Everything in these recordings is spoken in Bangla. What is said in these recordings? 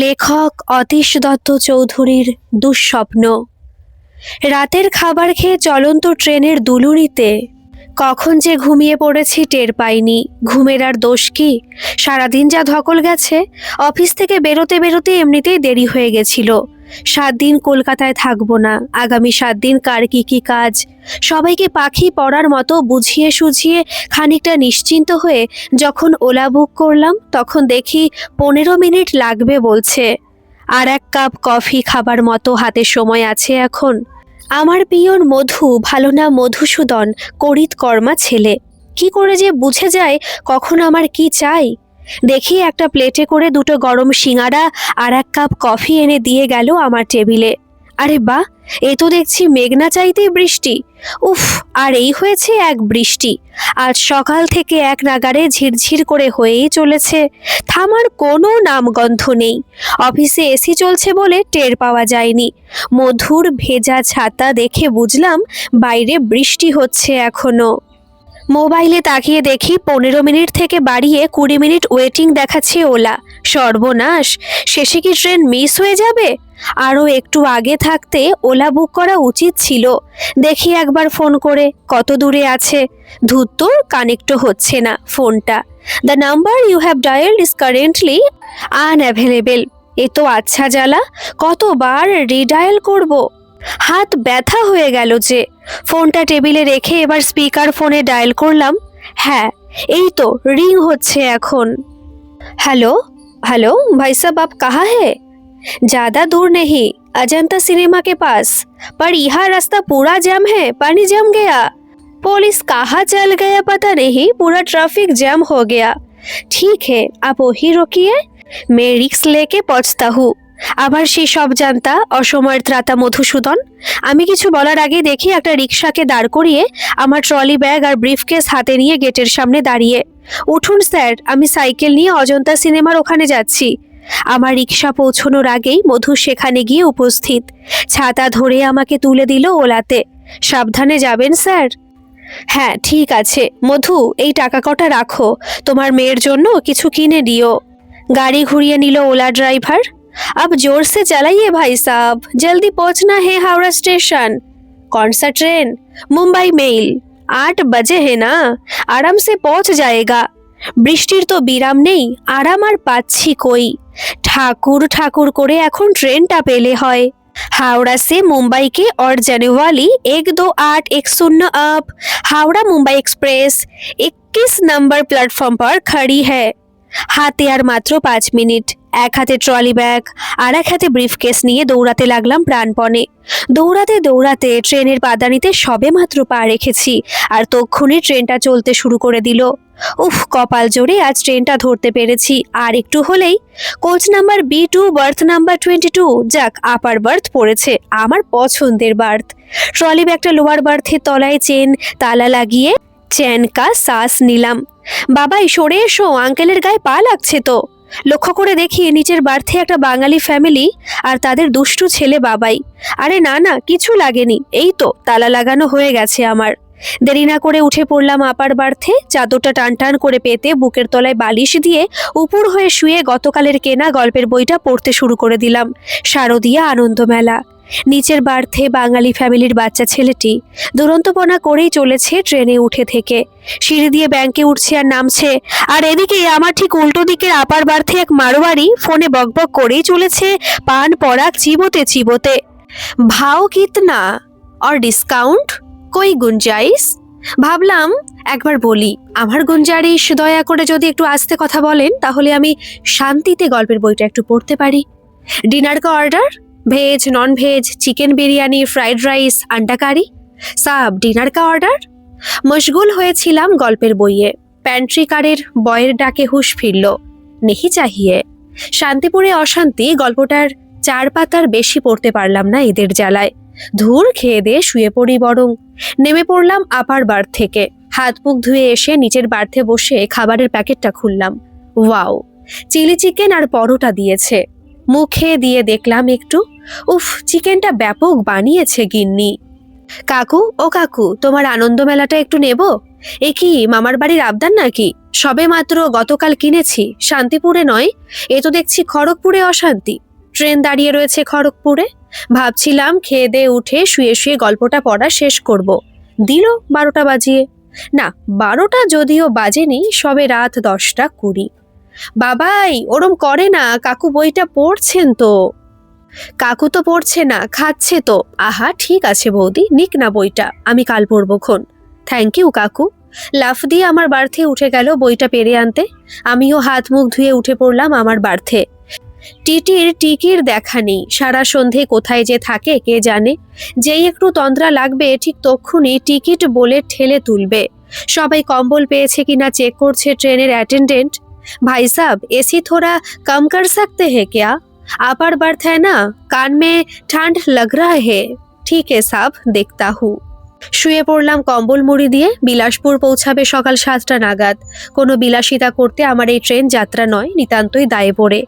লেখক অতীশ দত্ত চৌধুরীর দুঃস্বপ্ন। রাতের খাবার খেয়ে চলন্ত ট্রেনের দুলুনিতে কখন যে ঘুমিয়ে পড়েছি টের পাইনি। ঘুমের আর দোষ কি? সারাদিন যা ধকল গেছে। অফিস থেকে বেরোতে বেরোতে এমনিতেই দেরি হয়ে গেছিল। 7 দিন কলকাতায় থাকবো না। আগামী 7 দিন কার কি কাজ, সবাইকে পাখি পড়ার মতো বুঝিয়ে সুঝিয়ে খানিকটা নিশ্চিন্ত হয়ে যখন ওলা বুক করলাম, তখন দেখি 15 মিনিট লাগবে বলছে। আর 1 কাপ কফি খাবার মতো হাতে সময় আছে এখন। আমার পিয়ন মধু, ভালো না মধুসূদন, করিত কর্মা ছেলে, কি করে যে বুঝে যায় কখন আমার কি চাই। দেখি একটা প্লেটে করে 2টো গরম সিঙাড়া আর 1 কাপ কফি এনে দিয়ে গেল আমার টেবিলে। আরে বাহ, এ তো দেখছি মেঘনা চাইতেই বৃষ্টি। উফ, আর এই হয়েছে এক বৃষ্টি। আজ সকাল থেকে এক নাগাড়ে ঝিরঝির করে হয়েই চলেছে, থামার কোনো নামগন্ধ নেই। অফিসে এসি চলছে বলে টের পাওয়া যায়নি। মধুর ভেজা ছাতা দেখে বুঝলাম বাইরে বৃষ্টি হচ্ছে এখনো। মোবাইলে তাকিয়ে দেখি 15 মিনিট থেকে বাড়িয়ে 20 মিনিট ওয়েটিং দেখাচ্ছে ওলা। সর্বনাশ, শেষে কি ট্রেন মিস হয়ে যাবে? আরও একটু আগে থাকতে ওলা বুক করা উচিত ছিল। দেখি একবার ফোন করে কত দূরে আছে। ধুত্তুর, কানেক্টও হচ্ছে না ফোনটা। The number you have dialled is currently unavailable. এ তো আচ্ছা জ্বালা, কতবার রিডায়াল করব। হাত ব্যথা হয়ে গেল যে। ফোনটা টেবিলে রেখে এবার স্পিকার ফোনে ডায়াল করলাম। হ্যাঁ, এই তো রিং হচ্ছে এখন। हेलो हेलो भाई साहब, आप कहाँ है? ज़्यादा दूर नहीं, अजंता सिनेमा के पास, पर यहाँ रास्ता पूरा जाम है, पानी जम गया। पुलिस कहाँ चल गया पता नहीं, पूरा ट्रैफिक जाम हो गया। ठीक है, आप वही रोकिए, मैं रिक्स लेके पहुँचता हूँ। আবার সেই সব জানতা অসময়ের ত্রাতা মধুসূদন। আমি কিছু বলার আগে দেখি একটা রিক্সাকে দাঁড় করিয়ে আমার ট্রলি ব্যাগ আর ব্রিফকেস হাতে নিয়ে গেটের সামনে দাঁড়িয়ে। উঠুন স্যার, আমি সাইকেল নিয়ে অজন্তা সিনেমার ওখানে যাচ্ছি। আমার রিক্সা পৌঁছানোর আগেই মধু সেখানে গিয়ে উপস্থিত। ছাতা ধরে আমাকে তুলে দিল ওলাতে। সাবধানে যাবেন স্যার। হ্যাঁ ঠিক আছে মধু, এই টাকা কটা রাখো, তোমার মেয়ের জন্য কিছু কিনে দিও। গাড়ি ঘুরিয়ে নিল ওলা ড্রাইভার। अब जोर से चलाइए भाई साहब, जल्दी पहुंचना है हावड़ा स्टेशन। कौन सा ट्रेन? मुंबई मेल, 8 बजे है ना, आराम से पहुंच जाएगा। বৃষ্টির তো বিরাম নেই, আরাম আর পাচ্ছি কই। ঠাকুর ঠাকুর করে এখন ট্রেনটা পেলে হয়। हावड़ा से मुंबई के और जाने वाली 12810 up Howrah Mumbai express 21 number platform पर खड़ी है। হাতে আর মাত্র 5 মিনিট। এক হাতে ট্রলি ব্যাগ আর এক হাতে ব্রিফকেস নিয়ে দৌড়াতে লাগলাম প্রাণপণে। দৌড়াতে দৌড়াতে ট্রেনের পাদানিতে সবে মাত্র পা রেখেছি আর তক্ষুনি ট্রেনটা চলতে শুরু করে দিল। উফ, কপাল জোরে আজ ট্রেনটা ধরতে পেরেছি। আর একটু হলেই coach number B2, birth number 22। যাক, আপার বার্থ পড়েছে, আমার পছন্দের বার্থ। ট্রলি ব্যাগটা লোয়ার বার্থের তলায় চেন তালা লাগিয়ে চেন কা শ্বাস নিলাম। বাবাই সরে এসো, আঙ্কেলের গায়ে পা লাগছে তো। লক্ষ্য করে দেখি নিচের বার্থে একটা বাঙালি ফ্যামিলি আর তাদের দুষ্টু ছেলে বাবাই। আরে না না, কিছু লাগেনি, এই তো তালা লাগানো হয়ে গেছে আমার। দেরি না করে উঠে পড়লাম আপার বার্থে। চাদরটা টান টান করে পেতে বুকের তলায় বালিশ দিয়ে উপুর হয়ে শুয়ে গতকালের কেনা গল্পের বইটা পড়তে শুরু করে দিলাম। শারদীয়া আনন্দমেলা। নিচের বার্থে বাঙালি ফ্যামিলির বাচ্চা ছেলেটি দুরন্তপনা করেই চলেছে ট্রেনে উঠে থেকে। সিঁড়ি দিয়ে ব্যাংকে উঠছে আর নামছে। আর এদিকে আমার ঠিক উল্টো দিকের আপার বার্থে এক মারোয়ারি ফোনে বকবক করেই চলেছে পান পরাগ চিবোতে চিবোতে। ভাও কিতনা और ডিসকাউন্ট, কই গুঞ্জাইশ। ভাবলাম একবার বলি, আমার গুঞ্জারিশ দয়া করে যদি একটু আস্তে কথা বলেন তাহলে আমি শান্তিতে গল্পের বইটা একটু পড়তে পারি। ডিনার কা order, veg non veg, chicken biryani, fried rice, আন্ডা কারি। সাব ডিনার কা অর্ডার। মশগুল হয়েছিলাম গল্পের বইয়ে। প্যান্ট্রি কারের বয়ের ডাকে হুঁশ ফিরল। নেহি চাহিয়ে। শান্তিপুরে অশান্তি গল্পটার 4 পাতার বেশি পড়তে পারলাম না এদের জ্বালায়। ধুর, খেয়ে দিয়ে শুয়ে পড়ি বরং। নেমে পড়লাম আপার বার্থ থেকে। হাত মুখ ধুয়ে এসে নিচের বার্থে বসে খাবারের প্যাকেটটা খুললাম। ওয়াও, চিলি চিকেন আর পরোটা দিয়েছে। মুখে দিয়ে দেখলাম একটু। উফ, চিকেনটা ব্যাপক বানিয়েছে গিন্নি। কাকু, ও কাকু, তোমার আনন্দ মেলাটা একটু নেব? এ কি মামার বাড়ির আবদার নাকি? সবে মাত্র গতকাল কিনেছি, শান্তিপুরে নয়, এ তো দেখছি খড়গপুরে অশান্তি। ট্রেন দাঁড়িয়ে রয়েছে খড়গপুরে। ভাবছিলাম খেয়ে দিয়ে উঠে শুয়ে শুয়ে গল্পটা পড়া শেষ করব। দিল 12টা বাজিয়ে। না, 12টা যদিও বাজেনি, সবে রাত 10টা 20। বাবাই ওরম করে না, কাকু বইটা পড়ছেন তো। কাকু তো পড়ছে না, খাচ্ছে তো। আহা ঠিক আছে বৌদি, নিক না বইটা, আমি কাল পড়বক্ষণ। থ্যাংক ইউ কাকু। লাফ দিয়ে আমার বার্থে উঠে গেল বইটা পেরে আনতে। আমিও হাত মুখ ধুয়ে উঠে পড়লাম আমার বার্থে। টিটির টিকির দেখা নেই, সারা সন্ধে কোথায় যে থাকে কে জানে। যেই একটু তন্দ্রা লাগবে ঠিক তক্ষুনি টিকিট বলে ঠেলে তুলবে। সবাই কম্বল পেয়েছে কিনা চেক করছে ট্রেনের অ্যাটেন্ডেন্ট। भाई साहब एसी थोड़ा कम कर सकते हैं क्या? अपर बर्थ है ना, कान में ठंड लग रहा है। ठीक है साहब, देखता हूँ। শুয়ে পড়লাম কম্বল মুড়ি দিয়ে। বিলাসপুর পৌঁছাবে সকাল 7টা নাগাদ। কোনো বিলাসিতা করতে আমার এই ট্রেন যাত্রা নয়, নিতান্তই দায়ে পড়ে।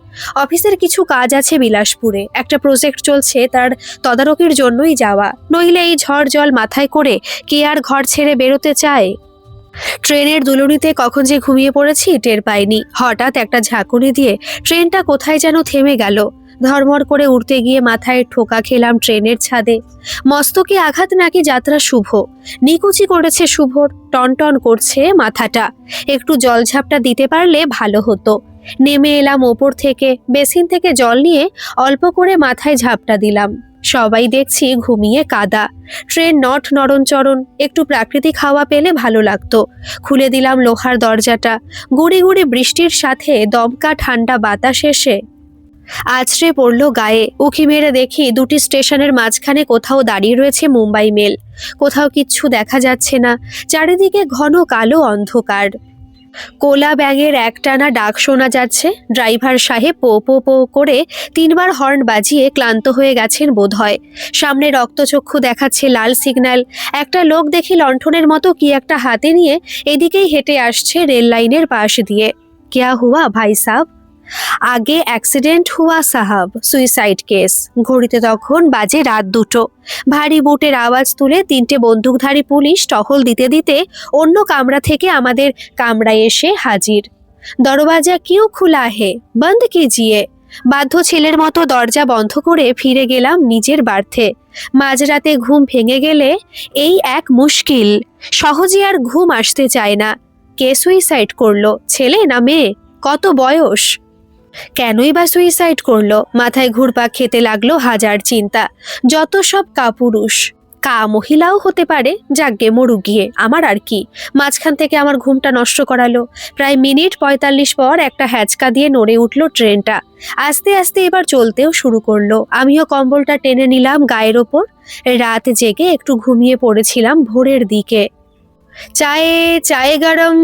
অফিসের কিছু কাজ আছে বিলাসপুরে, একটা প্রজেক্ট চলছে, তার তদারকির জন্যই যাওয়া। নইলে এই ঝড় জল মাথায় করে কে আর ঘর ছেড়ে বেরোতে চায়? ট্রেনের দুলুনিতে কখন যে ঘুমিয়ে পড়েছি টের পাইনি। হঠাৎ একটা ঝাঁকুনি দিয়ে ট্রেনটা কোথায় যেন থেমে গেল। ধড়মড় করে উঠতে গিয়ে মাথায় ঠোকা খেলাম ট্রেনের ছাদে। মস্তকে আঘাত নাকি যাত্রা শুভ। নিকুচি করেছে শুভর, টনটন করছে মাথাটা। একটু জলঝাপটা দিতে পারলে ভালো হতো। নেমে এলাম ওপর থেকে, বেসিন থেকে জল নিয়ে অল্প করে মাথায় ঝাপটা দিলাম। সবাই দেখছি ঘুমিয়ে কাদা। ট্রেন নট নড়নচড়ন, একটু প্রাকৃতিক হাওয়া পেলে ভালো লাগতো। খুলে দিলাম লোহার দরজাটা। গুড়ি গুড়ি বৃষ্টির সাথে দমকা ঠান্ডা বাতাস এসে আছড়ে পড়লো গায়ে। উঁকি মেরে দেখি দুটি স্টেশনের মাঝখানে কোথাও দাঁড়িয়ে রয়েছে মুম্বাই মেল। কোথাও কিচ্ছু দেখা যাচ্ছে না, চারিদিকে ঘন কালো অন্ধকার। কোলা ব্যাঙের একটানা ডাক শোনা যাচ্ছে। ড্রাইভার সাহেব পো পো পো করে 3বার হর্ন বাজিয়ে ক্লান্ত হয়ে গেছেন বোধহয়। সামনে রক্তচক্ষু দেখাচ্ছে লাল সিগন্যাল। একটা লোক দেখি লণ্ঠনের মতো কি একটা হাতে নিয়ে এদিকেই হেঁটে আসছে রেল লাইনের পাশ দিয়ে। क्या हुआ भाई साहब? আগে অ্যাক্সিডেন্ট হুয়া সাহাব, সুইসাইড কেস। ঘড়িতে তখন বাজে রাত 2টো। ভারী বুটের আওয়াজ তুলে 3টে বন্দুকধারী পুলিশ টহল দিতে দিতে অন্য কামরা থেকে আমাদের কামরায় এসে হাজির। দরওয়াজা কিউ খুলা হে, বন্ধ কিজিয়ে। বাধ্য ছেলের মতো দরজা বন্ধ করে ফিরে গেলাম নিজের বার্থে। মাঝরাতে ঘুম ভেঙে গেলে এই এক মুশকিল, সহজে আর ঘুম আসতে চায় না। কে সুইসাইড করলো, ছেলে না মেয়ে? কত বয়স? কেনই বা সুইসাইড করলো? মাথায় ঘুরপাক খেতে লাগলো হাজার চিন্তা। যত সব কাপুরুষ। মহিলাও হতে পারে, যাগ্গে মরু গিয়ে, আমার আর কি। মাঝখান থেকে আমার ঘুমটা নষ্ট করালো। প্রায় মিনিট 45 পর একটা হ্যাচকা দিয়ে নড়ে উঠলো ট্রেনটা। আস্তে আস্তে এবার চলতেও শুরু করলো। আমিও কম্বলটা টেনে নিলাম গায়ের ওপর। রাত জেগে একটু ঘুমিয়ে পড়েছিলাম ভোরের দিকে। চায়ে চায়ে গরম।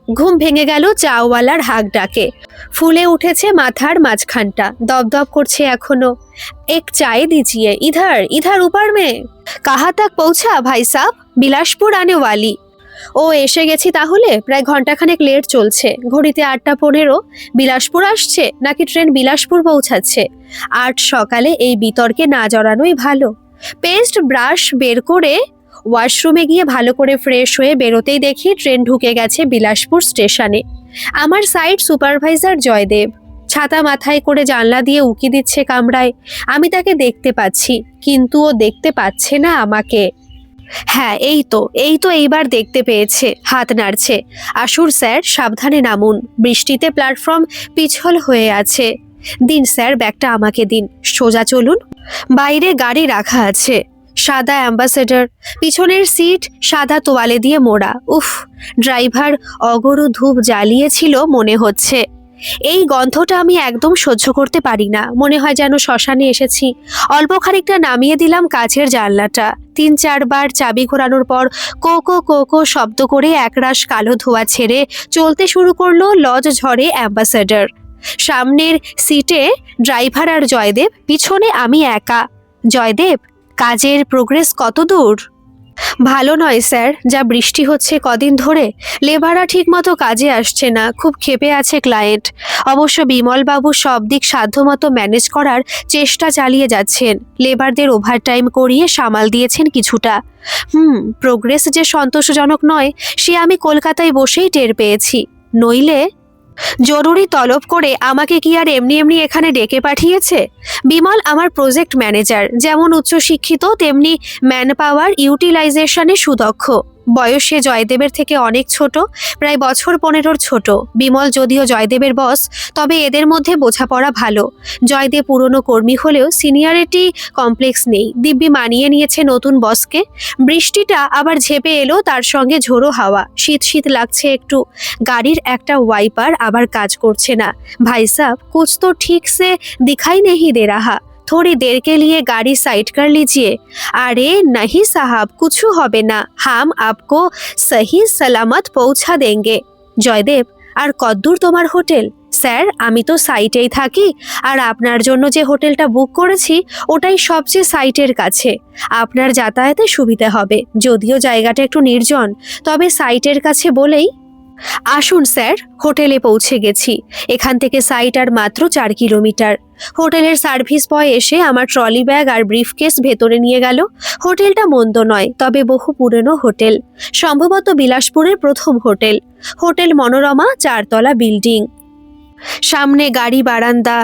ঘুম ভেঙে গেল চাওয়ালার হাঁক ডাকে। ফুলে উঠেছে মাথার মাঝখানটা, দপদপ করছে এখনো। এক চায় দিজিয়ে, ইধার ইধার উপার মে। কাহা তাক পৌঁছা ভাই সাব? বিলাসপুর আনে ওয়ালি। ও এসে গেছি তাহলে। প্রায় ঘন্টাখানেক লেট চলছে। ঘড়িতে 8টা 15। বিলাসপুর আসছে নাকি ট্রেন বিলাসপুর পৌঁছাচ্ছে? 8 সকালে এই বিতর্কে না জড়ানোই ভালো। পেস্ট ব্রাশ বের করে ওয়াশরুমে গিয়ে ভালো করে ফ্রেশ হয়ে বেরোতেই দেখি ট্রেন ঢুকে গেছে বিলাসপুর স্টেশনে। আমার সাইড সুপারভাইজার জয়দেব ছাতা মাথায় করে জানলা দিয়ে উকি দিচ্ছে কামরায়। আমি তাকে দেখতে পাচ্ছি, কিন্তু ও দেখতে পাচ্ছে না আমাকে। হ্যাঁ এই তো এইবার দেখতে পেয়েছে। হাত নাড়ছে। আসুর স্যার, সাবধানে নামুন, বৃষ্টিতে প্ল্যাটফর্ম পিছল হয়ে আছে। দিন স্যার, ব্যাগটা আমাকে দিন। সোজা চলুন, বাইরে গাড়ি রাখা আছে। সাদা অ্যাম্বাসেডর, পিছনের সিট সাদা তোয়ালে দিয়ে মোড়া। উফ, ড্রাইভার অগরু ধূপ জ্বালিয়েছিল মনে হচ্ছে। এই গন্ধটা আমি একদম সহ্য করতে পারি না। মনে হয় যেন শ্মশানে এসেছি। অল্প খানিকটা নামিয়ে দিলাম কাছের জানলাটা। 3-4 বার চাবি ঘোরানোর পর কোকো কোকো শব্দ করে একরাশ কালো ধোঁয়া ছেড়ে চলতে শুরু করলো লজ ঝড়ে অ্যাম্বাসেডর। সামনের সিটে ড্রাইভার আর জয়দেব, পিছনে আমি একা। জয়দেব, কাজের প্রোগ্রেস কত দূর? ভালো নয় স্যার, যা বৃষ্টি হচ্ছে কদিন ধরে, লেবাররা ঠিকমতো কাজে আসছে না, খুব ক্ষেপে আছে ক্লায়েন্ট। অবশ্য বিমলবাবু সব দিক সাধ্যমতো ম্যানেজ করার চেষ্টা চালিয়ে যাচ্ছেন, লেবারদের ওভারটাইম করিয়ে সামাল দিয়েছেন কিছুটা। প্রোগ্রেস যে সন্তোষজনক নয় সে আমি কলকাতায় বসেই টের পেয়েছি। নইলে জরুরি তলব করে আমাকে কি আর এমনি এমনি এখানে ডেকে পাঠিয়েছে? বিমল আমার প্রজেক্ট ম্যানেজার, যেমন উচ্চশিক্ষিত তেমনি ম্যান পাওয়ার ইউটিলাইজেশনে সুদক্ষ। বয়সে জয়দেবের থেকে অনেক ছোট, প্রায় বছর 15 ছোট। বিমল যদিও জয়দেবের বস, তবে এদের মধ্যে বোঝাপড়া ভালো। জয়দেব পুরনো কর্মী হলেও সিনিয়রিটি কমপ্লেক্স নেই, দিব্যি মানিয়ে নিয়েছে নতুন বসকে। বৃষ্টিটা আবার ঝেপে এলো, তার সঙ্গে ঝোড়ো হাওয়া, শীত শীত লাগছে একটু। গাড়ির একটা ওয়াইপার আবার কাজ করছে না। ভাই সাব, कुछ तो ठीक से दिखाई नहीं दे रहा। थोड़ी देर के लिए गाड़ी साइड कर लीजिए। अरे नहीं साहब, कुछ হবে না, हम आपको सही सलामत पहुंचा देंगे। জয়দেব, আর কদ্দূর তোমার হোটেল? স্যার, আমি তো সাইটেই থাকি, আর আপনার জন্য যে হোটেলটা বুক করেছি ওটাই সবচেয়ে সাইটের কাছে। আপনার যাতায়াতে সুবিধা হবে, যদিও জায়গাটা একটু নির্জন, তবে সাইটের কাছে বলেই। আসুন স্যার, হোটেলে পৌঁছে গেছি। এখান থেকে সাইট আর মাত্র 4 কিলোমিটার। হোটেলের সার্ভিস বয় এসে আমার ট্রলি ব্যাগ আর ব্রিফকেস ভেতরে নিয়ে গেল। হোটেলটা মন্দ নয়, তবে বহু পুরনো হোটেল, সম্ভবত বিলাসপুরের প্রথম হোটেল। হোটেল মনোরমা, 4 তলা বিল্ডিং। সামনে গাড়ি বারান্দা,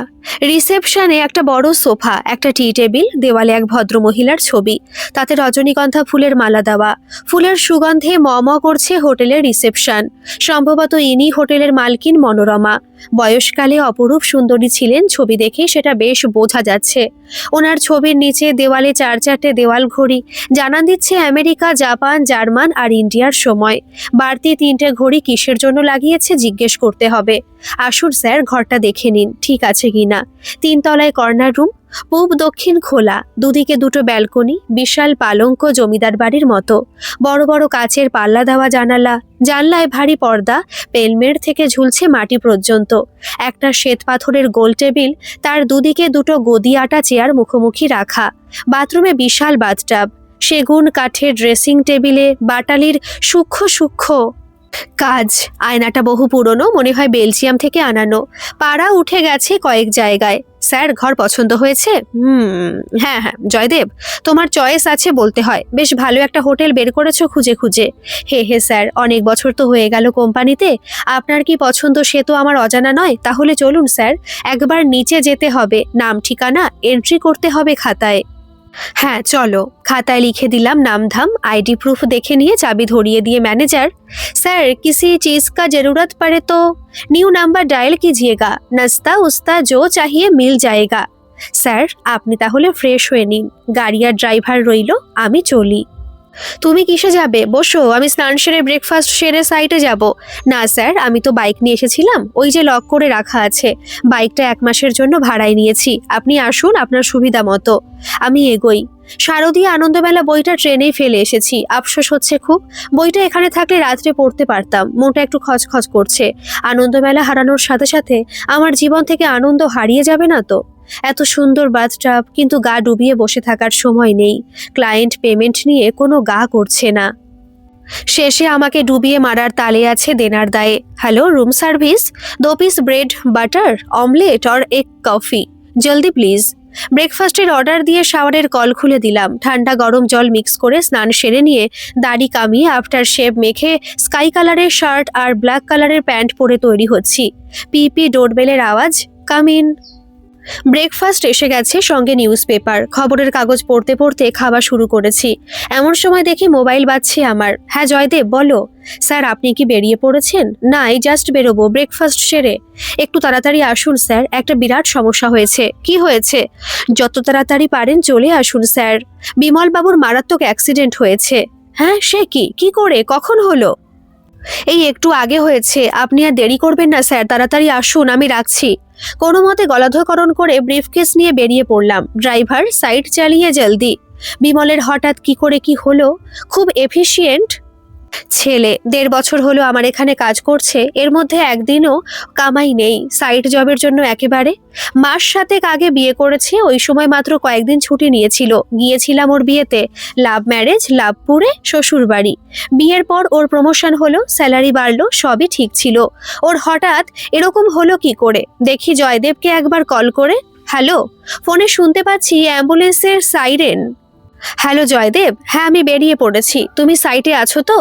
রিসেপশনে একটা বড় সোফা, একটা টি টেবিল, দেওয়ালে এক ভদ্রমহিলার ছবি, তাতে রজনীগন্ধা ফুলের মালা দেওয়া। ফুলের সুগন্ধে ম ম করছে হোটেলের রিসেপশন। সম্ভবত ইনি হোটেলের মালকিন মনোরমা। বয়সকালে অপরূপ সুন্দরী ছিলেন, ছবি দেখে সেটা বেশ বোঝা যাচ্ছে। ওনার ছবির নিচে দেওয়ালে 4-4টে দেওয়াল ঘড়ি, জানান দিচ্ছে আমেরিকা, জাপান, জার্মান আর ইন্ডিয়ার সময়। বাড়তি 3টে ঘড়ি কিসের জন্য লাগিয়েছে জিজ্ঞেস করতে হবে। আসুন স্যার, ঘরটা দেখে নিন ঠিক আছে কিনা। 3 তলায় কর্নার রুম, পূব দক্ষিণ খোলা, দুদিকে 2টো ব্যালকনি, বিশাল পালঙ্ক, জমিদার বাড়ির মতো। বড় বড় কাচের পাল্লা দেওয়া জানালা, জানলায় ভারী পর্দা, পেলমের থেকে ঝুলছে মাটি পর্যন্ত। একটা শ্বেত পাথরের গোল টেবিল, তার দুদিকে 2টো গদি আটা চেয়ার মুখোমুখি রাখা। বাথরুমে বিশাল বাথটাব, সেগুন কাঠের ড্রেসিং টেবিলে বাটালির সূক্ষ্ম সূক্ষ্ম কাজ। আয়নাটা বহু পুরনো, মনে হয় বেলজিয়াম থেকে আনানো। পাড়া উঠে গেছে কয়েক জায়গায়। স্যার, ঘর পছন্দ হয়েছে? হ্যাঁ হ্যাঁ জয়দেব, তোমার চয়েস আছে বলতে হয়। বেশ ভালো একটা হোটেল বের করেছো খুঁজে খুঁজে। হে হে স্যার, অনেক বছর তো হয়ে গেল কোম্পানিতে। আপনার কি পছন্দ সে তো আমার অজানা নয়। তাহলে চলুন স্যার, একবার নিচে যেতে হবে, নাম ঠিকানা এন্ট্রি করতে হবে খাতায়। হ্যাঁ চলো। খাতায় লিখে দিলাম নামধাম, আইডি প্রুফ দেখে নিয়ে চাবি ধরিয়ে দিয়ে ম্যানেজার, স্যার किसी चीज का जरूरत पड़े तो न्यू नंबर डायल कीजिएगा, नाश्ता उस्ता जो चाहिए मिल जाएगा। স্যার, আপনি তাহলে ফ্রেশ হয়ে নিন, গাড়ি আর ড্রাইভার রইল, আমি চলি। তুমি কিসে যাবে? বসো, আমি স্নান সেরে ব্রেকফাস্ট সেরে সাইটে যাব। না স্যার, আমি তো বাইক নিয়ে এসেছিলাম, ওই যে লক করে রাখা আছে। বাইকটা 1 মাসের জন্য ভাড়ায় নিয়েছি। আপনি আসুন আপনার সুবিধা মতো। আমি এগোই। শারদীয় আনন্দমেলা বইটা ট্রেনেই ফেলে এসেছি, আফসোস হচ্ছে খুব। বইটা এখানে থাকলে রাত্রে পড়তে পারতাম। মনটা একটু খচখচ করছে। আনন্দমেলা হারানোর সাথে সাথে আমার জীবন থেকে আনন্দ হারিয়ে যাবে না তো? এত সুন্দর বাথটাব, কিন্তু গা ডুবিয়ে বসে থাকার সময় নেই। ক্লায়েন্ট পেমেন্ট নিয়ে কোনো গা করছে না। শেষে আমাকে ডুবিয়ে মারার তালে আছে দেনার দায়ে। Hello, room service, 2 piece bread, butter, omelette আর এগ কফি, জলদি প্লিজ। ব্রেকফাস্টের অর্ডার দিয়ে শাওয়ারের কল খুলে দিলাম। ঠান্ডা গরম জল মিক্স করে স্নান সেরে নিয়ে দাড়ি কামিয়ে আফটার শেভ মেখে স্কাই কালারের শার্ট আর ব্ল্যাক কালারের প্যান্ট পরে তৈরি হচ্ছি। পিপি ডোরবেলের আওয়াজ, কাম ইন। ব্রেকফাস্ট এসে গেছে, সঙ্গে নিউজ পেপার। খবরের কাগজ পড়তে পড়তে খাওয়া শুরু করেছি। এমন সময় দেখি মোবাইল বাজছে আমার। হ্যাঁ জয়দেব, বলো। স্যার, আপনি কি বেরিয়ে পড়েছেন? না, এই জাস্ট বেরোবো ব্রেকফাস্ট সেরে। একটু তাড়াতাড়ি আসুন স্যার, একটা বিরাট সমস্যা হয়েছে। কি হয়েছে? যত তাড়াতাড়ি পারেন চলে আসুন স্যার। বিমলবাবুর মারাত্মক অ্যাক্সিডেন্ট হয়েছে। হ্যাঁ, সে কি করে, কখন হলো? এই একটু আগে হয়েছে। আপনি আর দেরি করবেন না স্যার, তাড়াতাড়ি আসুন, আমি রাখছি। কোনো মতে গলাধকরণ করে ব্রিফকেস নিয়ে বেরিয়ে পড়লাম। ড্রাইভার, সাইড চালিয়ে জলদি। বিমলের হঠাৎ কি করে কি হলো? খুব এফিশিয়েন্ট ছেলে 1.5 বছর হলো আমার এখানে কাজ করছে, এর মধ্যে একদিনও কামাই নেই। সাইড জবের জন্য একেবারে। মাস 7 আগে বিয়ে করেছে, ওই সময় মাত্র কয়েকদিন ছুটি নিয়েছিল। গিয়েছিলাম ওর বিয়েতে। লাভ ম্যারেজ, লাভপুরে, শ্বশুর বাড়ি। বিয়ের পর ওর প্রমোশন হলো, স্যালারি বাড়লো, সবই ঠিক ছিল। ওর হঠাৎ এরকম হলো কি করে? দেখি জয়দেবকে একবার কল করে। হ্যালো, ফোনে শুনতে পাচ্ছি অ্যাম্বুলেন্সের সাইরেন। হ্যালো জয়দেব, হ্যাঁ আমি বেরিয়ে পড়েছি, তুমি সাইটে আছো তো?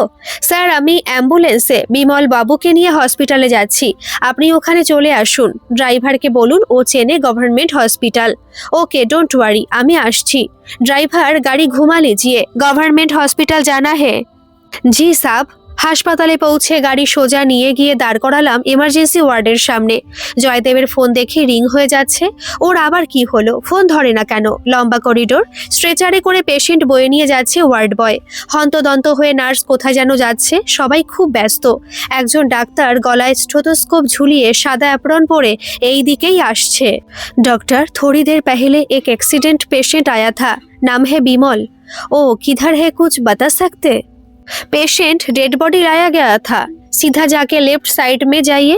স্যার আমি অ্যাম্বুলেন্সে বিমল বাবুকে নিয়ে হসপিটালে যাচ্ছি, আপনি ওখানে চলে আসুন। ড্রাইভারকে বলুন ও চেনে government hospital. Okay, don't worry, আমি আসছি। ড্রাইভার গাড়ি ঘুমা লিজিয়ে, গভর্নমেন্ট হসপিটাল জানা হে। জি সাব। হাসপাতালে পৌঁছে গাড়ি সোজা নিয়ে গিয়ে দাঁড় করালাম এমার্জেন্সি ওয়ার্ডের সামনে। জয়দেবের ফোন দেখে রিং হয়ে যাচ্ছে। ওর আবার কি হলো? ফোন ধরে না কেন? লম্বা করিডোর, স্ট্রেচারে করে পেশেন্ট বয়ে নিয়ে যাচ্ছে ওয়ার্ড বয়। হন্তদন্ত হয়ে নার্স কোথায় যেন যাচ্ছে, সবাই খুব ব্যস্ত। একজন ডাক্তার গলায় স্টেথোস্কোপ ঝুলিয়ে সাদা অ্যাপ্রন পরে এই দিকেই আসছে। डॉक्टर थोड़ी देर पहले एक एक्सीडेंट पेशेंट आया था, नाम है बिमल। ओ किधर है, कुछ बता सकते? पेशेंट डेड बॉडी लाया गया था, सीधा जाके लेफ्ट साइड में जाइए।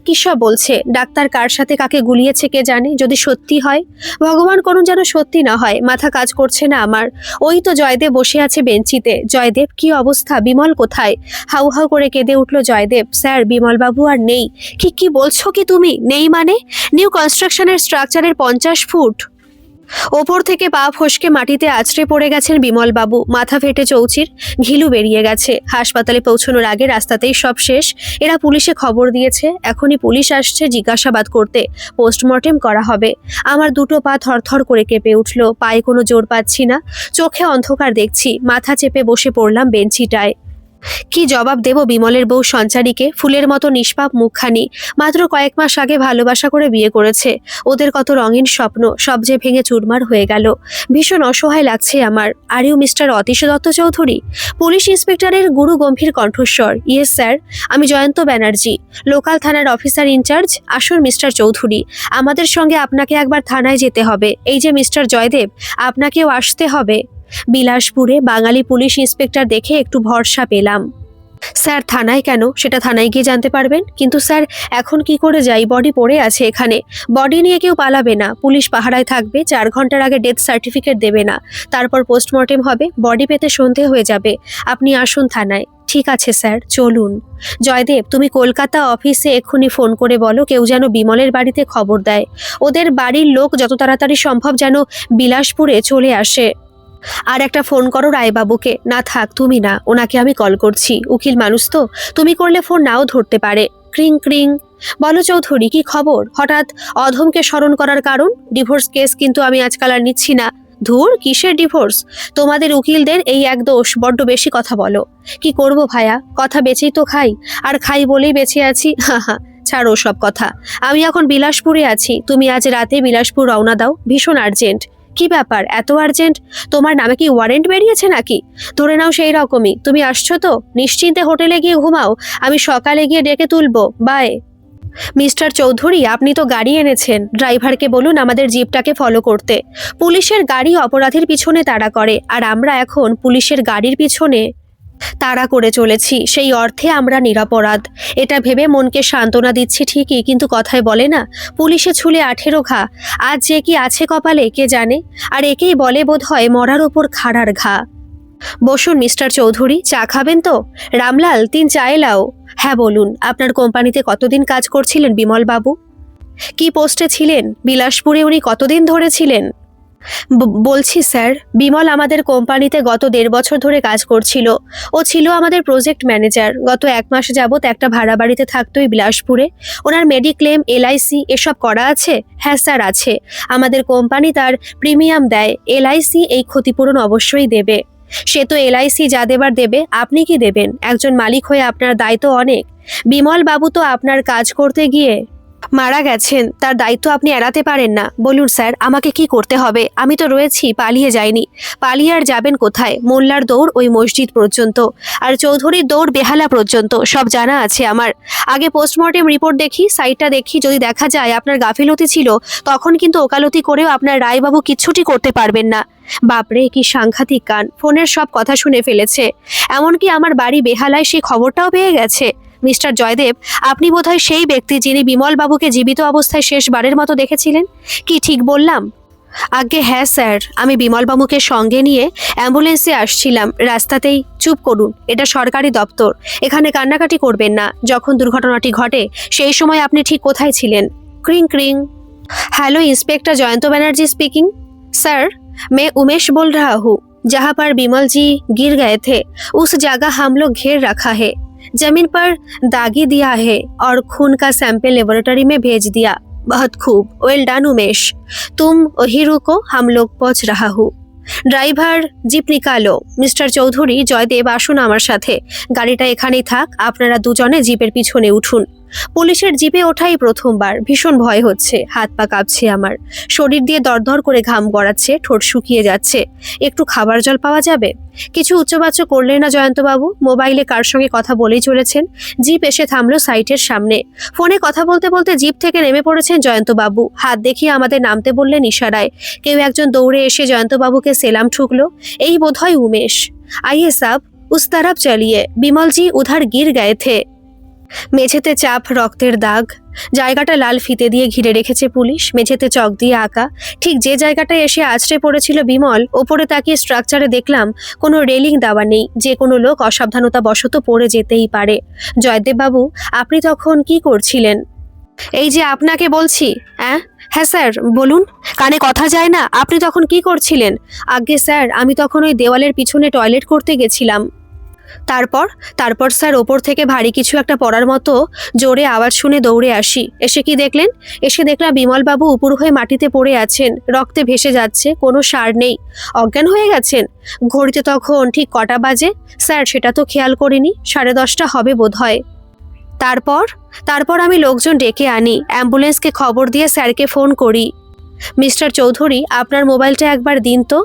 কি সব বলছে? ডাক্তার কার সাথে কাকে গুলিয়েছে কে জানে? যদি সত্যি হয়, ভগবান করুন যেন সত্যি না হয়। মাথা কাজ করছে না আমার। ওই তো জয়দেব বসে আছে বেঞ্চিতে। জয়দেব কি অবস্থা? বিমল কোথায়? হাউ হাউ করে কেঁদে উঠল জয়দেব। স্যার বিমল বাবু আর নেই। কি কি বলছো কি তুমি? নেই মানে? নিউ কনস্ট্রাকশনের স্ট্রাকচারের 50 ফুট ওপর থেকে পা ফসকে মাটিতে আছড়ে পড়ে গেছেন বিমল বাবু। মাথা ফেটে চৌচির, ঘিলু বেরিয়ে গেছে। হাসপাতালে পৌঁছানোর আগে রাস্তাতেই সব শেষ। এরা পুলিশে খবর দিয়েছে, এখনই পুলিশ আসছে জিজ্ঞাসাবাদ করতে। পোস্টমর্টেম করা হবে। আমার দুটো পা থরথর করে কেঁপে উঠল, পায়ে কোনো জোর পাচ্ছি না, চোখে অন্ধকার দেখছি। মাথা চেপে বসে পড়লাম বেঞ্চিটায়। কি জবাব দেব বিমলের বউ সঞ্চারীকে? ফুলের মতো নিষ্পাপ মুখখানি, মাত্র কয়েক মাস আগে ভালোবাসা করে বিয়ে করেছে। ওদের কত রঙিন স্বপ্ন, সব যে ভেঙে চুরমার হয়ে গেল। ভীষণ অসহায় লাগছে আমার। Are you mister Atish Dutta Chowdhury? Police ইন্সপেক্টরের গুরু গম্ভীর কণ্ঠস্বর। ইয়েস স্যার, আমি জয়ন্ত ব্যানার্জি, লোকাল থানার অফিসার ইনচার্জ। আসুন মিস্টার চৌধুরী, আমাদের সঙ্গে আপনাকে একবার থানায় যেতে হবে। এই যে মিস্টার জয়দেব, আপনাকেও আসতে হবে। বিলাসপুরে বাঙালি পুলিশ ইন্সপেক্টর দেখে একটু ভরসা পেলাম। স্যার থানায় কেন? সেটা থানায় গিয়ে জানতে পারবেন। কিন্তু স্যার এখন কি করে যাই? বডি পড়ে আছে এখানে। বডি নিয়ে কেউ পালাবে না, পুলিশ পাহারায় থাকবে। 4 ঘন্টার আগে ডেথ সার্টিফিকেট দেবে না, তারপর পোস্টমর্টেম হবে। বডি পেতে সন্ধে হয়ে যাবে। আপনি আসুন থানায়। ঠিক আছে স্যার, চলুন। জয়দেব তুমি কলকাতা অফিসে এক্ষুনি ফোন করে বলো কেউ যেন বিমলের বাড়িতে খবর দেয়। ওদের বাড়ির লোক যত তাড়াতাড়ি সম্ভব যেন বিলাসপুরে চলে আসে। আর একটা ফোন করো রায়বাবুকে। না থাক, তুমি না, ওনাকে আমি কল করছি। উকিল মানুষ তো, তুমি করলে ফোন নাও ধরতে পারে। ক্রিং ক্রিং। বলো চৌধুরী, কি খবর? হঠাৎ অধমকে স্মরণ করার কারণ? ডিভোর্স কেস কিন্তু আমি আজকাল আর নিচ্ছি না। ধুর, কিসের ডিভোর্স? তোমাদের উকিলদের এই এক দোষ, বড্ড বেশি কথা বলো। কি করব ভাইয়া, কথা বেঁচেই তো খাই, আর খাই বলেই বেঁচে আছি। হা হা, ছাড়ো সব কথা। আমি এখন বিলাসপুরে আছি, তুমি আজ রাতে বিলাসপুর রওনা দাও, ভীষণ আর্জেন্ট। কি ব্যাপার, এত আর্জেন্ট? তোমার নামে কি ওয়ারেন্ট বেরিয়েছে নাকি? ধরে নাও সেই রকমই। তুমি আসছো তো? নিশ্চিন্তে হোটেলে গিয়ে ঘুমাও, আমি সকালে গিয়ে ডেকে তুলবো। বাই। মিস্টার চৌধুরী, আপনি তো গাড়ি এনেছেন, ড্রাইভারকে বলুন আমাদের জিপটাকে ফলো করতে। পুলিশের গাড়ি অপরাধীর পিছনে তাড়া করে, আর আমরা এখন পুলিশের গাড়ির পিছনে তাড়া করে চলেছি। সেই অর্থে আমরা নিরপরাধ। এটা ভেবে মনকে সান্ত্বনা দিচ্ছি ঠিকই, কিন্তু কথায় বলে না, পুলিশে ছুলে 18 ঘা। আজ যে কি আছে কপালে কে জানে। আর একেই বলে বোধ হয় মরার ওপর খাড়ার ঘা। বসুন মিস্টার চৌধুরী, চা খাবেন তো? রামলাল 3 চা এলাও। হ্যাঁ বলুন, আপনার কোম্পানিতে কতদিন কাজ করছিলেন বিমল বাবু? কি পোস্টে ছিলেন? বিলাসপুরে উনি কতদিন ধরে ছিলেন? বলছি স্যার, বিমল আমাদের কোম্পানিতে গত 1.5 বছর ধরে কাজ করছিল। ও ছিল আমাদের প্রজেক্ট ম্যানেজার। গত 1 মাস যাবত একটা ভাড়া বাড়িতে থাকতো এই বিলাসপুরে। ওনার মেডিক্লেম, এলআইসি এসব করা আছে? হ্যাঁ স্যার আছে। আমাদের কোম্পানি তার প্রিমিয়াম দেয়। এলআইসি এই ক্ষতিপূরণ অবশ্যই দেবে। সে তো এলআইসি যা দেবার দেবে, আপনি কি দেবেন? একজন মালিক হয়ে আপনার দায়িত্ব অনেক। বিমল বাবু তো আপনার কাজ করতে গিয়ে মারা গেছেন, তার দায়িত্ব আপনি এড়াতে পারেন না। বলুন স্যার, আমাকে কি করতে হবে? আমি তো রয়েছি, পালিয়ে যাইনি। পালিয়ে আর যাবেন কোথায়? মোল্লার দৌড় ওই মসজিদ পর্যন্ত, আর চৌধুরীর দৌড় বেহালা পর্যন্ত, সব জানা আছে আমার। আগে পোস্টমর্টেম রিপোর্ট দেখি, সাইটটা দেখি, যদি দেখা যায় আপনার গাফিলতি ছিল, তখন কিন্তু ওকালতি করেও আপনার রায়বাবু কিচ্ছুটি করতে পারবেন না। বাপরে, কি সাংঘাতিক কান! ফোনের সব কথা শুনে ফেলেছে। এমনকি আমার বাড়ি বেহালায় সেই খবরটাও পেয়ে গেছে। মিস্টার জয়দেব, আপনি বোধহয় সেই ব্যক্তি যিনি বিমলবাবুকে জীবিত অবস্থায় শেষবারের মতো দেখেছিলেন। কি ঠিক বললাম? আজ্ঞে হ্যাঁ স্যার, আমি বিমলবাবুকে সঙ্গে নিয়ে অ্যাম্বুলেন্সে আসছিলাম। রাস্তাতেই। চুপ করুন, এটা সরকারি দপ্তর, এখানে কান্নাকাটি করবেন না। যখন দুর্ঘটনাটি ঘটে সেই সময় আপনি ঠিক কোথায় ছিলেন? ক্রিং ক্রিং। Hello inspector Jayant Banerjee speaking. Sir, मैं उमेश बोल रहा हूँ। जहाँ पर बिमल जी गिर गए थे उस जगह हम लोग घेर रखा है। जमीन पर दागी दिया है और खून का सैंपल लेबोरेटरी में भेज दिया। बहुत खूब, वेल डन उमेश। तुम वही रुको, हम लोग पहुँच रहा हूँ। Driver zip নিকালো। Mister Chowdhury, Joydeb, আসুন আমার সাথে। গাড়িটা এখানেই থাক, আপনারা দুজনে জিপের পিছনে উঠুন। পুলিশের জিপে ওঠাই প্রথমবার, ভীষণ ভয় হচ্ছে, হাত পা কাঁপছে আমার, শরীর দিয়ে দরদর করে ঘাম গড়াচ্ছে, ঠোঁট শুকিয়ে যাচ্ছে। একটু খাবার জল পাওয়া যাবে? কিছু উচ্চবাচ্য করলেন না জয়ন্তবাবু, মোবাইলে কার সঙ্গে কথা বলেই চলেছেন। জিপ এসে থামলো সাইটের সামনে। ফোনে কথা বলতে বলতে জিপ থেকে নেমে পড়েছেন জয়ন্তবাবু। হাত দেখিয়ে আমাদের নামতে বললেন ইশারায়। কেউ একজন দৌড়ে এসে জয়ন্তবাবুকে সেলাম ঠুকলো। এই বোধহয় উমেশ। আইয়ে সাব, উস তরফ চলিয়ে, বিমল জি উধার গির গায়ে থে। মেঝেতে চাপ, রক্তের দাগ, জায়গাটা লাল ফিতে দিয়ে ঘিরে রেখেছে পুলিশ, মেঝেতে চক দিয়ে আঁকা। ঠিক যে জায়গাটায় এসে আছড়ে পড়েছিল বিমল, ওপরে তাকিয়ে স্ট্রাকচারে দেখলাম কোনো রেলিং দেওয়া নেই, যে কোনো লোক অসাবধানতা বশত পড়ে যেতেই পারে। জয়দেব বাবু, আপনি তখন কি করছিলেন? এই যে আপনাকে বলছি। হ্যাঁ স্যার, বলুন। কানে কথা যায় না? আপনি তখন কি করছিলেন? আজ্ঞে স্যার, আমি তখন ওই দেওয়ালের পিছনে টয়লেট করতে গেছিলাম। তারপর? তারপর স্যার, ওপর থেকে ভারী কিছু একটা পড়ার মতো জোরে আওয়াজ শুনে দৌড়ে আসি। এসে কি দেখলেন? এসে দেখলাম বিমলবাবু উপুর হয়ে মাটিতে পড়ে আছেন, রক্তে ভেসে যাচ্ছে, কোনো সার নেই, অজ্ঞান হয়ে গেছেন। ঘড়িতে তখন ঠিক কটা বাজে? স্যার, সেটা তো খেয়াল করিনি, 10:30 হবে বোধহয়। তারপর? তারপর আমি লোকজন ডেকে আনি, অ্যাম্বুলেন্সকে খবর দিয়ে স্যারকে ফোন করি। মিস্টার চৌধুরী, আপনার মোবাইলটা একবার দিন তো।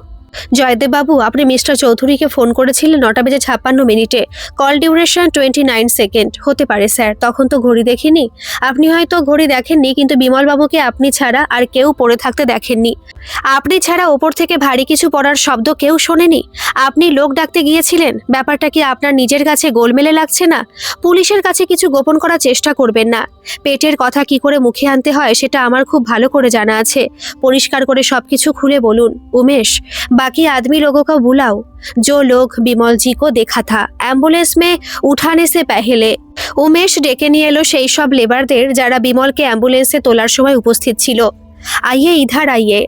জয়দেব বাবু, আপনি মিস্টার চৌধুরীকে ফোন করেছিলেন 9:56 কল ডিউরেশন 29 সেকেন্ড। হতে পারে স্যার, তখন তো ঘড়ি দেখিনি। আপনি হয়তো ঘড়ি দেখেননি, কিন্তু বিমলবাবুকে আপনি ছাড়া আর কেউ পড়ে থাকতে দেখেননি। আপনি ছাড়া ওপর থেকে ভারী কিছু পড়ার শব্দ কেউ শোনেনি। আপনি লোক ডাকতে গিয়েছিলেন। ব্যাপারটা কি আপনার নিজের কাছে গোলমেলে লাগছে না? পুলিশের কাছে কিছু গোপন করার চেষ্টা করবেন না। পেটের কথা কি করে মুখে আনতে হয় সেটা আমার খুব ভালো করে জানা আছে। পরিষ্কার করে সবকিছু খুলে বলুন। उमेश, बाकी आदमी लोगों को बुलाओ जो लोग बिमल जी को देखा था एम्बुलेंस में उठाने से पहले। उमेश ডেকে নিয়ে এলো সেই সব লেবারদের যারা বিমলকে অ্যাম্বুলেন্সে তোলার সময় উপস্থিত ছিল। आइए इधर आइए।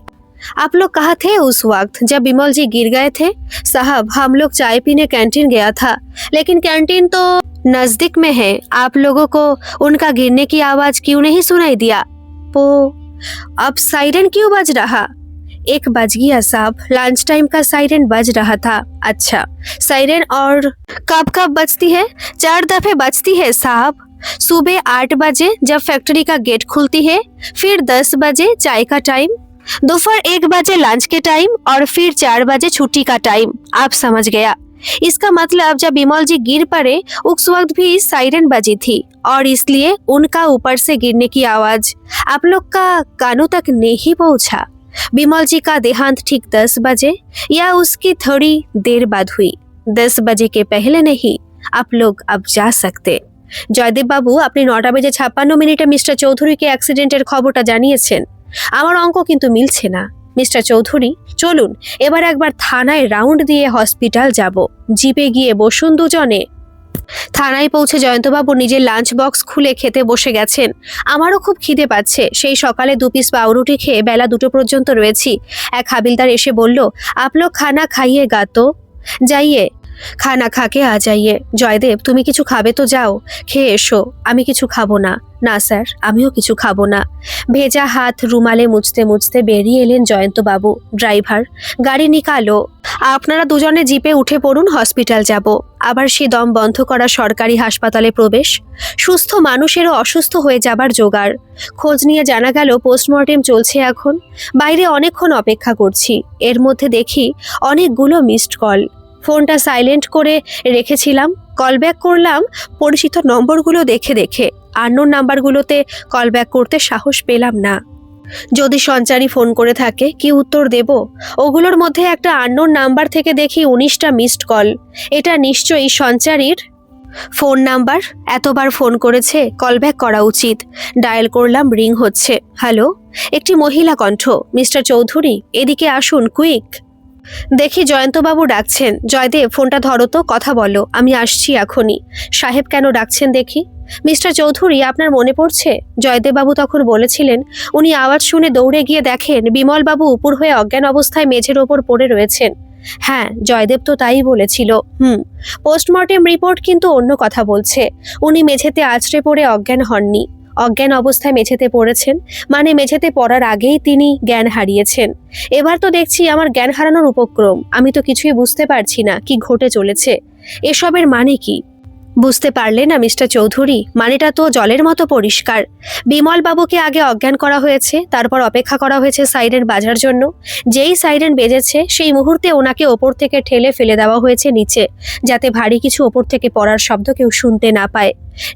आप लोग कहाँ थे उस वक्त जब बिमल जी गिर गए थे? साहब, हम लोग चाय पीने कैंटीन गया था, लेकिन कैंटीन तो नजदीक में है। आप लोगों को उनका गिरने की आवाज क्यों नहीं सुनाई दिया? वो अब साइरन क्यों बज रहा? 1 बज गया साहब, लंच टाइम का साइरन बज रहा था। अच्छा, साइरन और कब कब बजती है? 4 दफे बजती है साहब। सुबह 8 बजे जब फैक्ट्री का गेट खुलती है, फिर 10 बजे चाय का टाइम, दोपहर 1 बजे लंच के टाइम, और फिर 4 बजे छुट्टी का टाइम। आप समझ गया? इसका मतलब जब बिमल जी गिर पड़े उस वक्त भी साइरन बजी थी, और इसलिए उनका ऊपर से गिरने की आवाज आप लोग का कानों तक नहीं पहुंचा। बिमल जी का देहांत ठीक 10 बजे या उसकी थोड़ी देर बाद हुई। 10 बजे के पहले नहीं। आप लोग अब जा सकते। জয়দেব বাবু, আপনি 9:56 মিস্টার চৌধুরীকে অ্যাক্সিডেন্টের খবরটা জানিয়েছেন। আমার অঙ্ক কিন্তু মিলছে না। মিস্টার চৌধুরী, চলুন এবার একবার থানায় রাউন্ড দিয়ে হসপিটাল যাব। জিপে গিয়ে বসুন দুজনে। থানায় পৌঁছে জয়ন্তবাবু নিজের লাঞ্চ বক্স খুলে খেতে বসে গেছেন। আমারও খুব খিদে পাচ্ছে। সেই সকালে 2 পিস পাউরুটি খেয়ে বেলা 2টো পর্যন্ত রয়েছি। এক হাবিলদার এসে বলল, आप लोग खाना खाइएगा तो? जाइए, খানা খাকে আ যাইয়ে। জয়দেব, তুমি কিছু খাবে তো যাও, খেয়ে এসো। আমি কিছু খাবো না। না স্যার, আমিও কিছু খাবো না। ভেজা হাত রুমালে মুছতে মুছতে বেরিয়ে এলেন জয়ন্তবাবু। ড্রাইভার, গাড়ি নিকালো। আপনারা দুজনে জিপে উঠে পড়ুন, হসপিটাল যাব। আবার সে দম বন্ধ করা সরকারি হাসপাতালে প্রবেশ। সুস্থ মানুষেরও অসুস্থ হয়ে যাবার জোগাড়। খোঁজ নিয়ে জানা গেল পোস্টমর্টেম চলছে এখন। বাইরে অনেকক্ষণ অপেক্ষা করছি। এর মধ্যে দেখি অনেকগুলো মিসড কল। ফোনটা সাইলেন্ট করে রেখেছিলাম। কল ব্যাক করলাম পরিচিত নম্বরগুলো দেখে দেখে। আননোন নাম্বারগুলোতে কল ব্যাক করতে সাহস পেলাম না। যদি সঞ্চারী ফোন করে থাকে কি উত্তর দেব? ওগুলোর মধ্যে একটা আননোন নাম্বার থেকে দেখি 19টা মিসড কল। এটা নিশ্চয়ই সঞ্চারীর ফোন নাম্বার। এতবার ফোন করেছে, কল ব্যাক করা উচিত। ডায়াল করলাম, রিং হচ্ছে। হ্যালো, একটি মহিলা কণ্ঠ। মিস্টার চৌধুরী, এদিকে আসুন, কুইক। দেখি জয়ন্তবাবু ডাকছেন। জয়দেব, ফোনটা ধরো তো, কথা বলো। আমি আসছি এখনই। সাহেব কেন ডাকছেন দেখি? মিস্টার চৌধুরী, আপনার মনে পড়ছে? জয়দেববাবু তখন বলেছিলেন। উনি আওয়াজ শুনে দৌড়ে গিয়ে দেখেন বিমলবাবু উপর হয়ে অজ্ঞান অবস্থায় মেঝের ওপর পড়ে রয়েছেন। হ্যাঁ, জয়দেব তো তাই বলেছিল। পোস্টমর্টেম রিপোর্ট কিন্তু অন্য কথা বলছে। উনি মেঝেতে আছড়ে পড়ে অজ্ঞান হননি। অজ্ঞান অবস্থায় মেঝেতে পড়েছেন, মানে মেঝেতে পড়ার আগেই তিনি জ্ঞান হারিয়েছেন। এবার তো দেখছি আমার জ্ঞান হারানোর উপক্রম। আমি তো কিছুই বুঝতে পারছি না কি ঘটে চলেছে। এসবের মানে কি? বুঝতে পারলে না মিস্টার চৌধুরী? মানেটা তো জলের মতো পরিষ্কার। বিমল বাবুকে আগে অজ্ঞান করা হয়েছে, তারপর অপেক্ষা করা হয়েছে সাইরেন বাজার জন্য। যেই সাইরেন বেজেছে সেই মুহূর্তে ওনাকে ওপর থেকে ঠেলে ফেলে দেওয়া হয়েছে নিচে, যাতে ভারী কিছু ওপর থেকে পড়ার শব্দ কেউ শুনতে না পায়।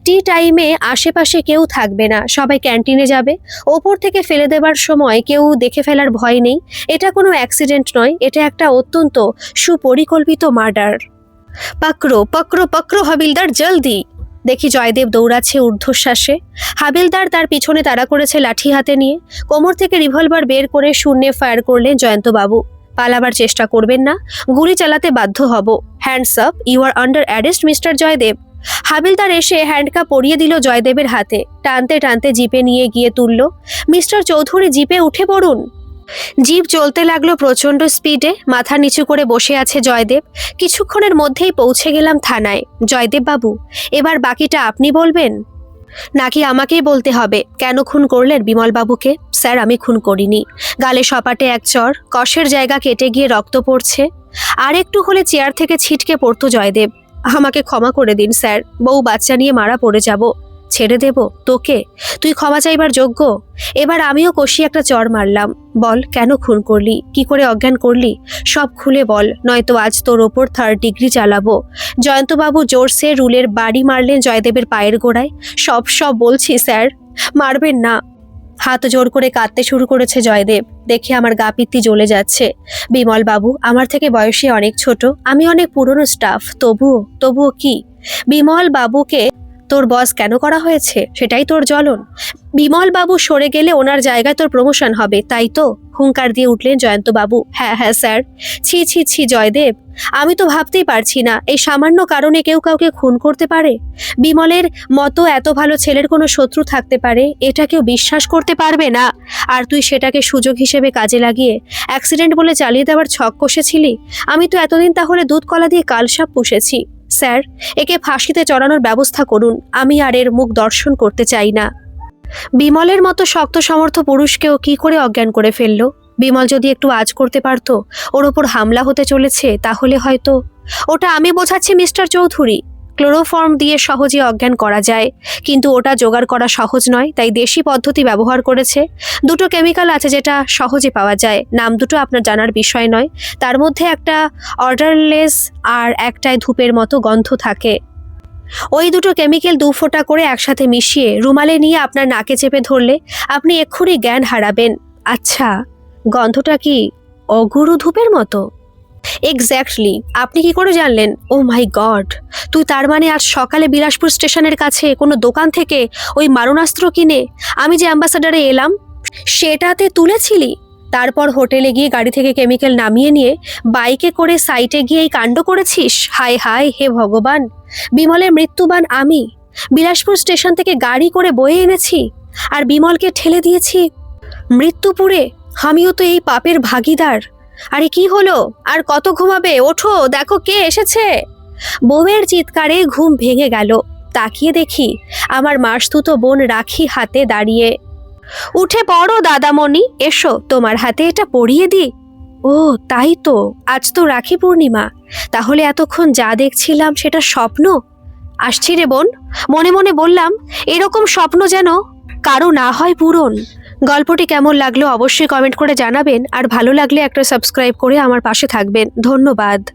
টি টাইমে আশেপাশে কেউ থাকবে না, সবাই ক্যান্টিনে যাবে। ওপর থেকে ফেলে দেবার সময় কেউ দেখে ফেলার ভয় নেই। এটা কোনো অ্যাক্সিডেন্ট নয়, এটা একটা অত্যন্ত সুপরিকল্পিত মার্ডার। পাকড়ো পাকড়ো পাকড়ো হাবিলদার, জলদি! দেখি জয়দেব দৌড়াচ্ছে ঊর্ধ্বশ্বাসে। হাবিলদার তার পিছনে তাড়া করেছে লাঠি হাতে নিয়ে। কোমর থেকে রিভলভার বের করে শূন্যে ফায়ার করলেন জয়ন্তবাবু। পালাবার চেষ্টা করবেন না, গুলি চালাতে বাধ্য হব। Hands up, you are under arrest mister Joydev. হাবিলদার এসে হ্যান্ডকাপ পরিয়ে দিল জয়দেবের হাতে। টানতে টানতে জিপে নিয়ে গিয়ে তুলল। মিস্টার চৌধুরী, জিপে উঠে পড়ুন। জিপ চলতে লাগলো প্রচণ্ড স্পিডে। মাথা নিচু করে বসে আছে জয়দেব। কিছুক্ষণের মধ্যেই পৌঁছে গেলাম থানায়। জয়দেব বাবু, এবার বাকিটা আপনি বলবেন নাকি আমাকেই বলতে হবে? কেন খুন করলেন বিমল বাবুকে? স্যার, আমি খুন করিনি। গালে সপাটে এক চড়, কষের জায়গা কেটে গিয়ে রক্ত পড়ছে। আর একটু হলে চেয়ার থেকে ছিটকে পড়তো জয়দেব। আমাকে ক্ষমা করে দিন স্যার, বউ বাচ্চা নিয়ে মারা পড়ে যাব। ছেড়ে দেব তোকে? তুই ক্ষমা চাইবার যোগ্য। এবার আমিও কষি একটা চড় মারলাম। বল, কেন খুন করলি? কি করে অজ্ঞান করলি? সব খুলে বল, নয়তো আজ তোর ওপর 3rd ডিগ্রি চালাবো। জয়ন্তবাবু জোরসে রুলের বাড়ি মারলেন জয়দেবের পায়ের গোড়ায়। সব বলছি স্যার, মারবেন না। হাত জোর করে কাঁদতে শুরু করেছে জয়দেব। দেখে আমার গা পিত্তি জ্বলে যাচ্ছে। বিমল বাবু আমার থেকে বয়সে অনেক ছোট, আমি অনেক পুরনো স্টাফ। তবুও কি? বিমল বাবুকে তোর বস কেন করা হয়েছে সেটাই তোর জ্বলন। বিমল বাবু সরে গেলে ওনার জায়গায় তোর প্রমোশন হবে, তাই তো? হুঙ্কার দিয়ে উঠলেন জয়ন্তবাবু। হ্যাঁ স্যার। ছি জয়দেব, আমি তো ভাবতেই পারছি না এই সামান্য কারণে কেউ কাউকে খুন করতে পারে। বিমলের মতো এত ভালো ছেলের কোনো শত্রু থাকতে পারে, এটা কেউ বিশ্বাস করতে পারবে না। আর তুই সেটাকে সুযোগ হিসেবে কাজে লাগিয়ে অ্যাক্সিডেন্ট বলে চালিয়ে দেওয়ার ছক কষেছিলি। আমি তো এতদিন তাহলে দুধ কলা দিয়ে কালসাপ পুষেছি। স্যার, একে ফাঁসিতে চড়ানোর ব্যবস্থা করুন। আমি আর এর মুখ দর্শন করতে চাই না। বিমলের মতো শক্ত সমর্থ পুরুষকেও কি করে অজ্ঞান করে ফেলল? বিমল যদি একটু আজ করতে পারতো ওর ওপর হামলা হতে চলেছে, তাহলে হয়তো। ওটা আমি বোঝাচ্ছি মিস্টার চৌধুরী। ক্লোরোফর্ম দিয়ে সহজে অজ্ঞান করা যায়, কিন্তু ওটা জোগাড় করা সহজ নয়, তাই দেশি পদ্ধতি ব্যবহার করেছে। দুটো কেমিক্যাল আছে যেটা সহজে পাওয়া যায়, নাম দুটো আপনার জানার বিষয় নয়। তার মধ্যে একটা অর্ডারলেস আর একটায় ধূপের মতো গন্ধ থাকে। ওই দুটো কেমিক্যাল 2 ফোঁটা করে একসাথে মিশিয়ে রুমালে নিয়ে আপনার নাকে চেপে ধরলে আপনি এক্ষুনি জ্ঞান হারাবেন। আচ্ছা, গন্ধটা কি অগুরু ধূপের মতো? এক্স্যাক্টলি। আপনি কি করে জানলেন? ও মাই গড! তুই তার মানে আজ সকালে বিলাসপুর স্টেশনের কাছে কোনো দোকান থেকে ওই মারণাস্ত্র কিনে আমি যে অ্যাম্বাসাডারে এলাম সেটাতে তুলেছিলি? তারপর হোটেলে গিয়ে গাড়ি থেকে কেমিক্যাল নামিয়ে নিয়ে বাইকে করে সাইটে গিয়ে এই কাণ্ড করেছিস? হায় হায়, হে ভগবান! বিমলের মৃত্যুবান আমি বিলাসপুর স্টেশন থেকে গাড়ি করে বয়ে এনেছি, আর বিমলকে ঠেলে দিয়েছি মৃত্যুপুরে। আমিও তো এই পাপের ভাগিদার। আরে কি হলো? আর কত ঘুমাবে? ওঠো, দেখো কে এসেছে। বউয়ের চিৎকারে ঘুম ভেঙে গেল। তাকিয়ে দেখি আমার মাসতুতো বোন রাখি হাতে দাঁড়িয়ে। উঠে পড়ো দাদামণি, এসো তোমার হাতে এটা পরিয়ে দিই। ও তাই তো, আজ তো রাখি পূর্ণিমা। তাহলে এতক্ষণ যা দেখছিলাম সেটা স্বপ্ন। আসছি রে বোন, মনে মনে বললাম এরকম স্বপ্ন যেন কারো না হয় পূরণ। গল্পটি কেমন লাগলো অবশ্যই কমেন্ট করে জানাবেন, আর ভালো লাগলে একটা সাবস্ক্রাইব করে আমার পাশে থাকবেন। ধন্যবাদ।